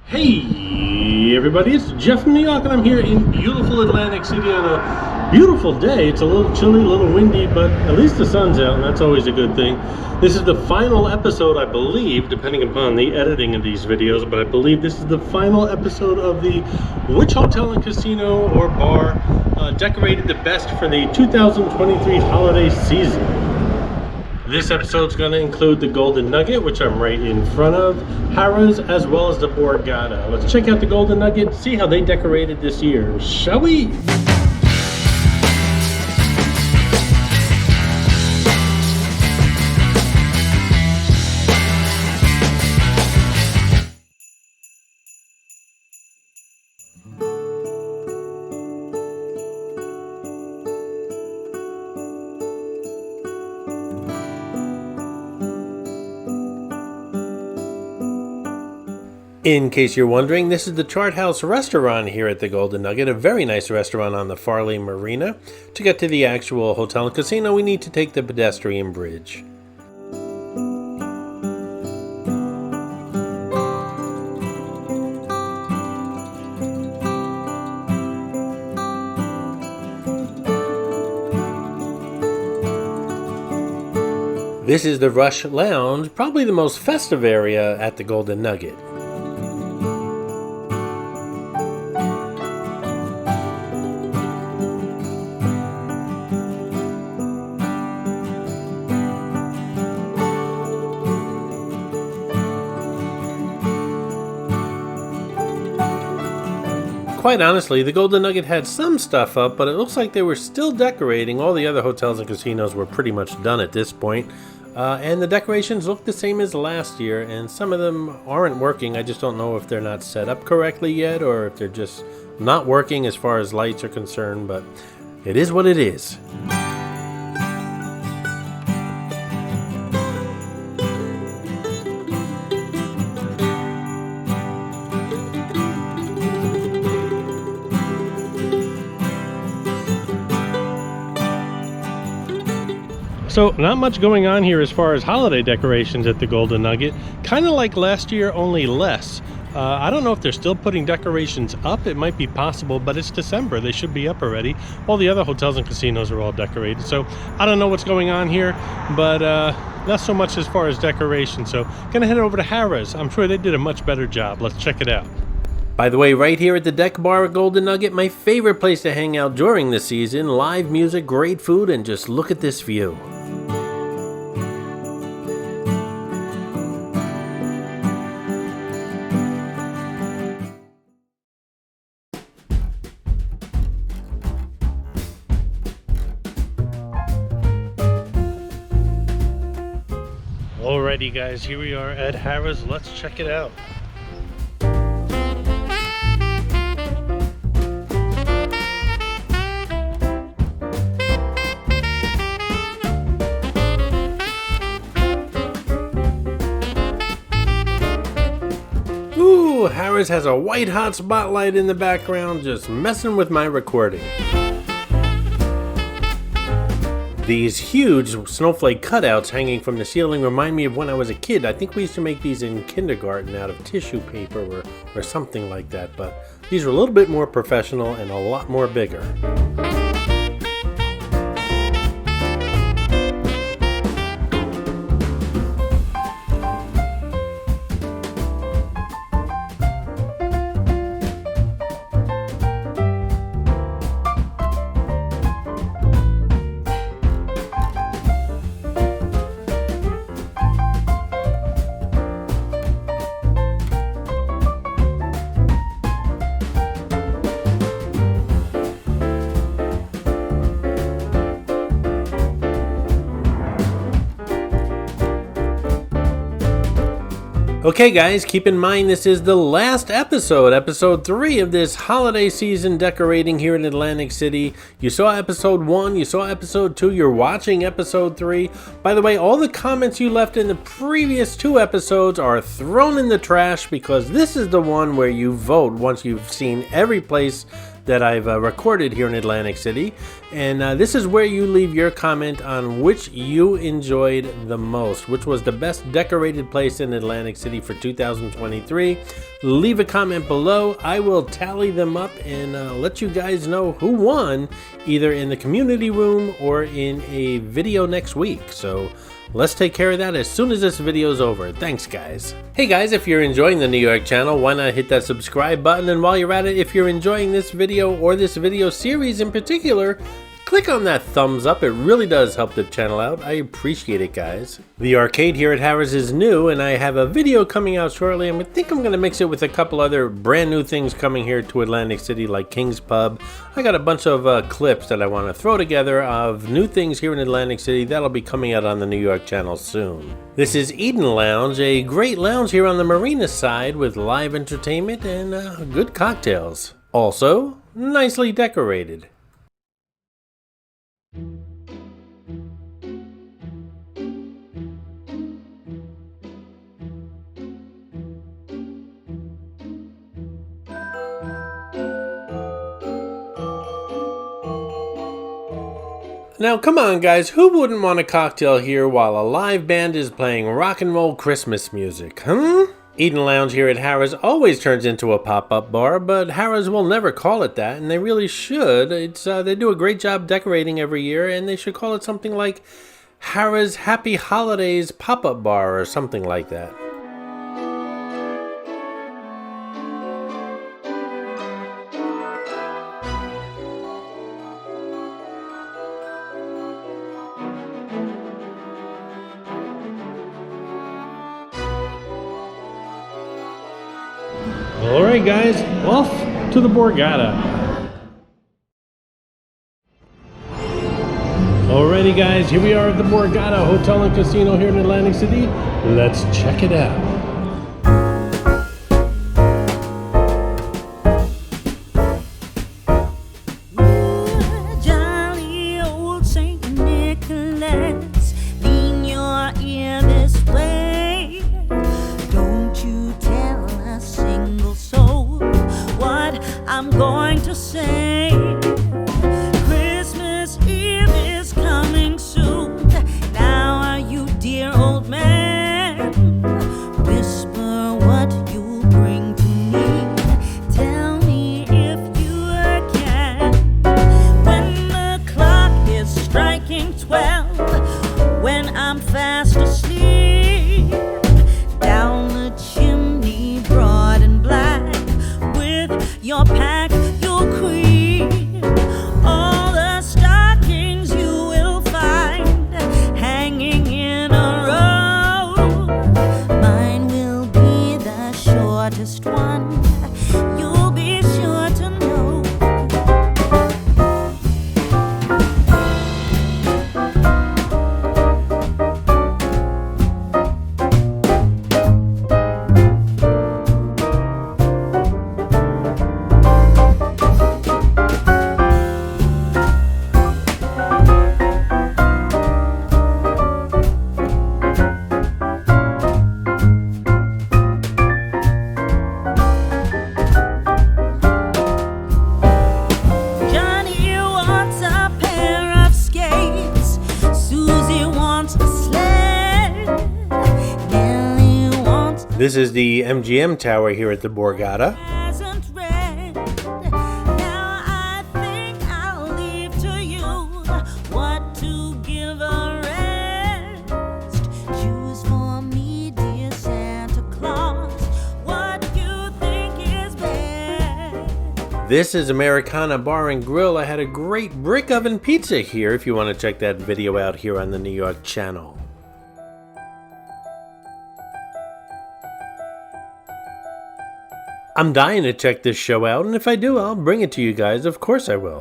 Hey everybody, it's Jeff from Yawk and I'm here in beautiful Atlantic City on a beautiful day. It's a little chilly, a little windy, but at least the sun's out and that's always a good thing. This is the final episode, I believe, depending upon the editing of these videos, but I believe this is the final episode of the which hotel and casino or bar decorated the best for the 2023 holiday season. This episode's going to include the Golden Nugget, which I'm right in front of, Harrah's, as well as the Borgata. Let's check out the Golden Nugget, see how they decorated this year, shall we? In case you're wondering, this is the Chart House restaurant here at the Golden Nugget, a very nice restaurant on the Farley Marina. To get to the actual hotel and casino, we need to take the pedestrian bridge. This is the Rush Lounge, probably the most festive area at the Golden Nugget. Quite honestly, the Golden Nugget had some stuff up, but it looks like they were still decorating. All the other hotels and casinos were pretty much done at this point. And the decorations look the same as last year, and some of them aren't working. I just don't know if they're not set up correctly yet, or if they're just not working as far as lights are concerned, but it is what it is. So not much going on here as far as holiday decorations at the Golden Nugget. Kind of like last year, only less. I don't know if they're still putting decorations up. It might be possible, but it's December. They should be up already. All the other hotels and casinos are all decorated. So I don't know what's going on here, but not so much as far as decoration. So gonna head over to Harrah's. I'm sure they did a much better job. Let's check it out. By the way, right here at the deck bar at Golden Nugget, my favorite place to hang out during the season. Live music, great food, and just look at this view. Alrighty guys, here we are at Harrah's. Let's check it out. Ooh, Harrah's has a white hot spotlight in the background just messing with my recording. These huge snowflake cutouts hanging from the ceiling remind me of when I was a kid. I think we used to make these in kindergarten out of tissue paper or something like that, but these are a little bit more professional and a lot more bigger. Okay guys, keep in mind this is the last episode, episode 3 of this holiday season decorating here in Atlantic City. You saw episode 1, you saw episode 2, you're watching episode 3. By the way, all the comments you left in the previous 2 episodes are thrown in the trash because this is the one where you vote once you've seen every place that I've recorded here in Atlantic City, and this is where you leave your comment on which you enjoyed the most, which was the best decorated place in Atlantic City for 2023. Leave a comment below. I will tally them up and let you guys know who won, either in the community room or in a video next week. So let's take care of that as soon as this video is over. Thanks, guys. Hey guys, if you're enjoying the New York channel, why not hit that subscribe button? And while you're at it, if you're enjoying this video or this video series in particular, click on that thumbs up. It really does help the channel out. I appreciate it, guys. The arcade here at Harrah's is new, and I have a video coming out shortly. I think I'm going to mix it with a couple other brand new things coming here to Atlantic City, like King's Pub. I got a bunch of clips that I want to throw together of new things here in Atlantic City that'll be coming out on the New York channel soon. This is Eden Lounge, a great lounge here on the marina side with live entertainment and good cocktails. Also, nicely decorated. Now come on guys, who wouldn't want a cocktail here while a live band is playing rock and roll Christmas music, huh? Eden Lounge here at Harrah's always turns into a pop-up bar, but Harrah's will never call it that, and they really should. They do a great job decorating every year, and they should call it something like Harrah's Happy Holidays Pop-Up Bar or something like that. Alright guys, off to the Borgata. Alrighty guys, here we are at the Borgata Hotel and Casino here in Atlantic City. Let's check it out. Jolly old Saint Nicholas, lean your ear this way. Don't you tell a single soul what I'm going to say. Christmas Eve is coming soon. Now are you, dear old man? Whisper what you bring to me. Tell me if you can. When the clock is striking 12, when I'm fast asleep, down the chimney broad and black, with your pack you'll creep. All the stockings you will find hanging in a row. Mine will be the shortest one, you'll be sure to know. Johnny wants a pair of skates, Susie wants a sled, Nellie wants This is the MGM Tower here at the Borgata. hasn't read. Now I think I'll leave to you what to give a rest. Choose for me, dear Santa Claus, what you think is best. This is Americana Bar and Grill. I had a great brick oven pizza here if you want to check that video out here on the New York channel. I'm dying to check this show out, and if I do, I'll bring it to you guys. Of course I will.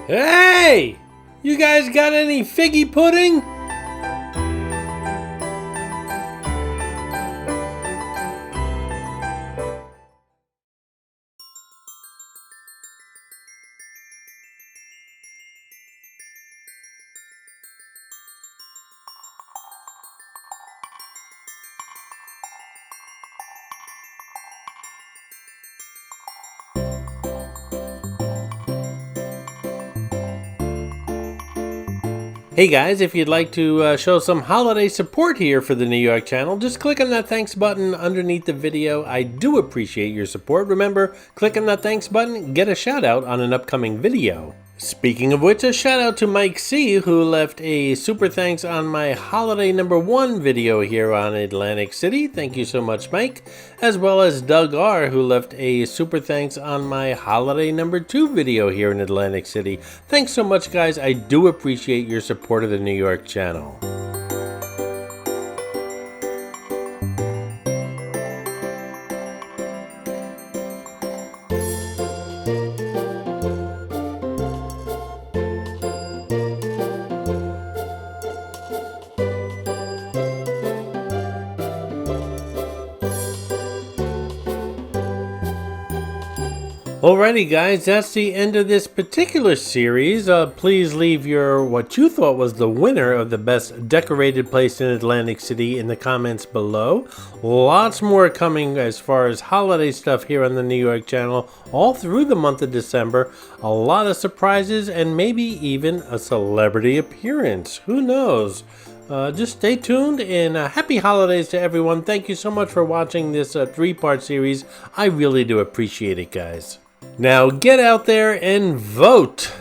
Hey! You guys got any figgy pudding? Hey guys, if you'd like to show some holiday support here for the New York channel, just click on that thanks button underneath the video. I do appreciate your support. Remember, click on that thanks button, get a shout out on an upcoming video. Speaking of which, a shout out to Mike C, who left a super thanks on my holiday #1 video here on Atlantic City. Thank you so much, Mike. As well as Doug R, who left a super thanks on my holiday #2 video here in Atlantic City. Thanks so much, guys. I do appreciate your support of the New York channel. Alrighty guys, that's the end of this particular series. Please leave what you thought was the winner of the best decorated place in Atlantic City in the comments below. Lots more coming as far as holiday stuff here on the New York channel all through the month of December. A lot of surprises and maybe even a celebrity appearance. Who knows? Just stay tuned and happy holidays to everyone. Thank you so much for watching this 3-part series. I really do appreciate it, guys. Now get out there and vote!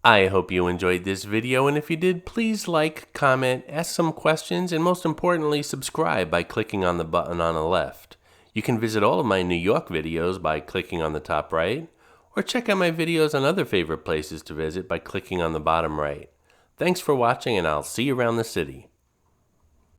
I hope you enjoyed this video, and if you did, please like, comment, ask some questions, and most importantly, subscribe by clicking on the button on the left. You can visit all of my New York videos by clicking on the top right, or check out my videos on other favorite places to visit by clicking on the bottom right. Thanks for watching, and I'll see you around the city.